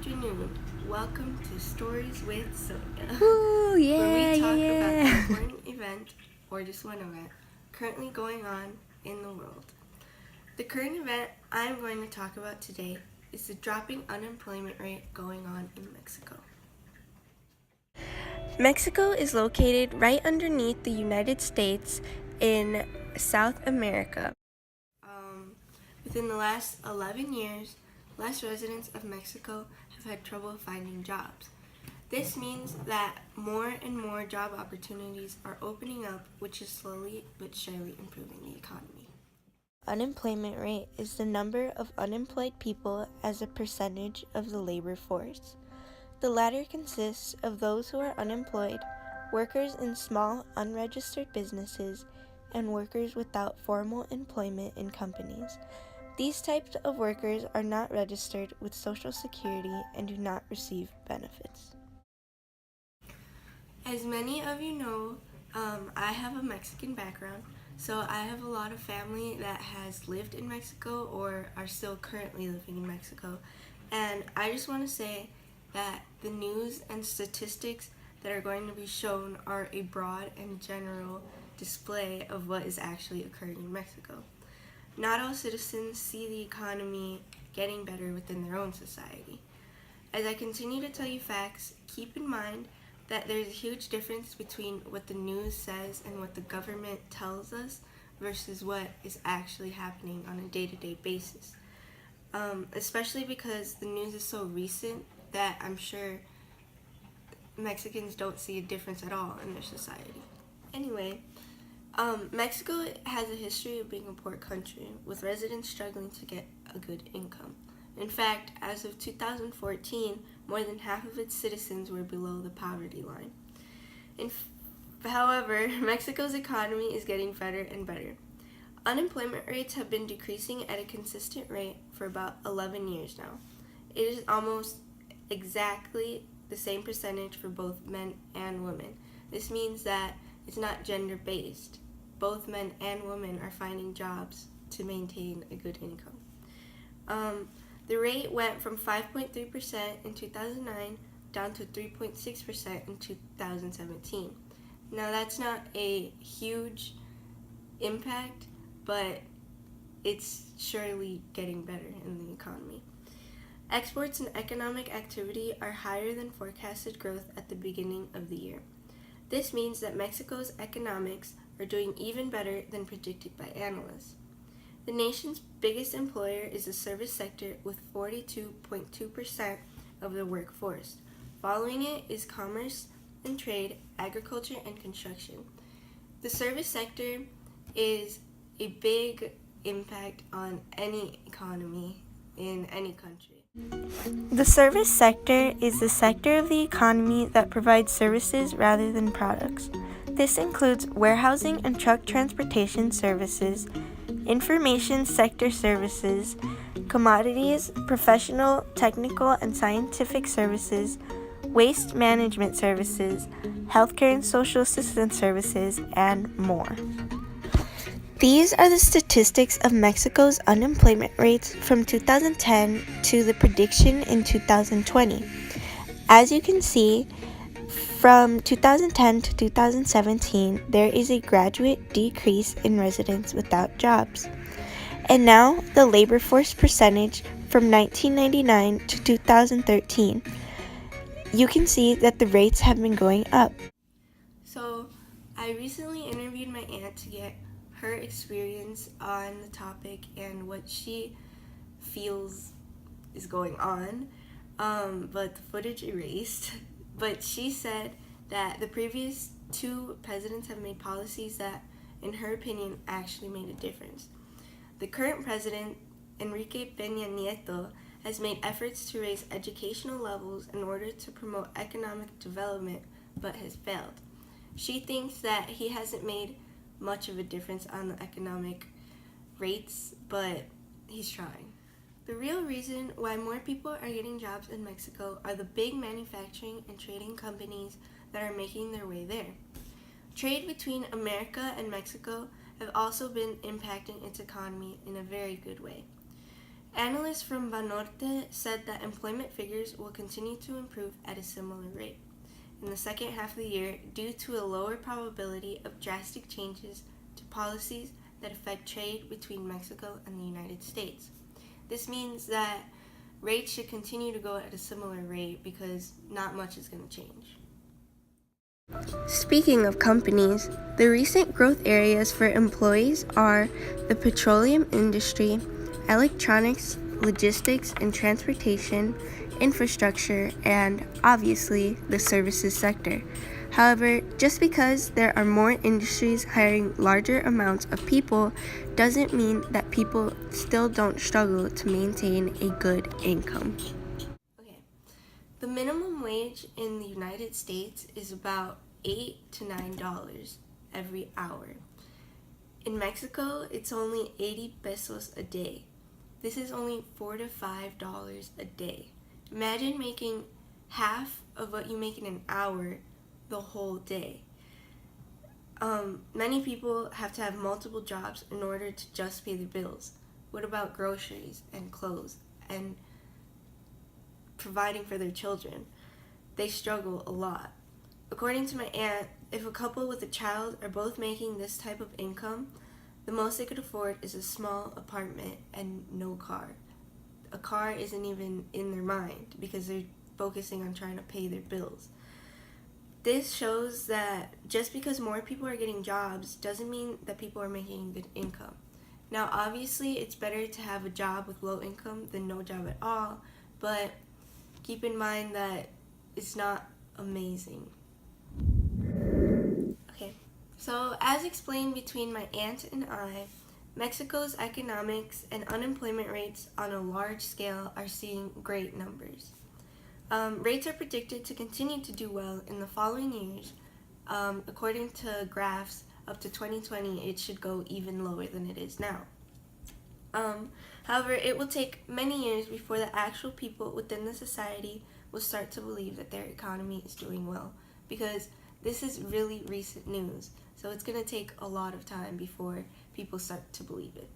afternoon. Welcome to Stories with Sonia, Ooh, where we yeah, talk yeah, about the yeah. important event, or just one event, currently going on in the world. The current event I'm going to talk about today is the dropping unemployment rate going on in Mexico. Mexico is located right underneath the United States in South America. Within the last 11 years, less residents of Mexico have had trouble finding jobs. This means that more and more job opportunities are opening up, which is slowly but surely improving the economy. Unemployment rate is the number of unemployed people as a percentage of the labor force. The latter consists of those who are unemployed, workers in small, unregistered businesses, and workers without formal employment in companies. These types of workers are not registered with Social Security and do not receive benefits. As many of you know, I have a Mexican background, so I have a lot of family that has lived in Mexico or are still currently living in Mexico. And I just want to say that the news and statistics that are going to be shown are a broad and general display of what is actually occurring in Mexico. Not all citizens see the economy getting better within their own society. As I continue to tell you facts, keep in mind that there's a huge difference between what the news says and what the government tells us versus what is actually happening on a day-to-day basis. Especially because the news is so recent that I'm sure Mexicans don't see a difference at all in their society. Anyway, Mexico has a history of being a poor country, with residents struggling to get a good income. In fact, as of 2014, more than half of its citizens were below the poverty line. However, Mexico's economy is getting better and better. Unemployment rates have been decreasing at a consistent rate for about 11 years now. It is almost exactly the same percentage for both men and women. This means that it's not gender-based. Both men and women are finding jobs to maintain a good income. The rate went from 5.3% in 2009 down to 3.6% in 2017. Now, that's not a huge impact, but it's surely getting better in the economy. Exports and economic activity are higher than forecasted growth at the beginning of the year. This means that Mexico's economics are doing even better than predicted by analysts. The nation's biggest employer is the service sector with 42.2% of the workforce. Following it is commerce and trade, agriculture, and construction. The service sector is a big impact on any economy in any country. The service sector is the sector of the economy that provides services rather than products. This includes warehousing and truck transportation services, information sector services, commodities, professional, technical, and scientific services, waste management services, healthcare and social assistance services, and more. These are the statistics of Mexico's unemployment rates from 2010 to the prediction in 2020. As you can see, from 2010 to 2017, there is a gradual decrease in residents without jobs. And now, the labor force percentage from 1999 to 2013, you can see that the rates have been going up. So, I recently interviewed my aunt to get her experience on the topic and what she feels is going on, but the footage erased. But she said that the previous two presidents have made policies that, in her opinion, actually made a difference. The current president, Enrique Peña Nieto, has made efforts to raise educational levels in order to promote economic development, but has failed. She thinks that he hasn't made much of a difference on the economic rates, but he's trying. The real reason why more people are getting jobs in Mexico are the big manufacturing and trading companies that are making their way there. Trade between America and Mexico have also been impacting its economy in a very good way. Analysts from Banorte said that employment figures will continue to improve at a similar rate in the second half of the year due to a lower probability of drastic changes to policies that affect trade between Mexico and the United States. This means that rates should continue to go at a similar rate because not much is going to change. Speaking of companies, the recent growth areas for employees are the petroleum industry, electronics, logistics and transportation, infrastructure, and obviously the services sector. However, just because there are more industries hiring larger amounts of people doesn't mean that people still don't struggle to maintain a good income. Okay. The minimum wage in the United States is about $8 to $9 every hour. In Mexico, it's only 80 pesos a day. This is only $4 to $5 a day. Imagine making half of what you make in an hour the whole day. Many people have to have multiple jobs in order to just pay their bills. What about groceries and clothes and providing for their children? They struggle a lot. According to my aunt, if a couple with a child are both making this type of income, the most they could afford is a small apartment and no car. A car isn't even in their mind because they're focusing on trying to pay their bills. This shows that just because more people are getting jobs doesn't mean that people are making good income. Now, obviously, it's better to have a job with low income than no job at all, but keep in mind that it's not amazing. Okay, so as explained between my aunt and I, Mexico's economics and unemployment rates on a large scale are seeing great numbers. Rates are predicted to continue to do well in the following years. According to graphs, up to 2020, it should go even lower than it is now. However, it will take many years before the actual people within the society will start to believe that their economy is doing well, because this is really recent news, so it's going to take a lot of time before people start to believe it.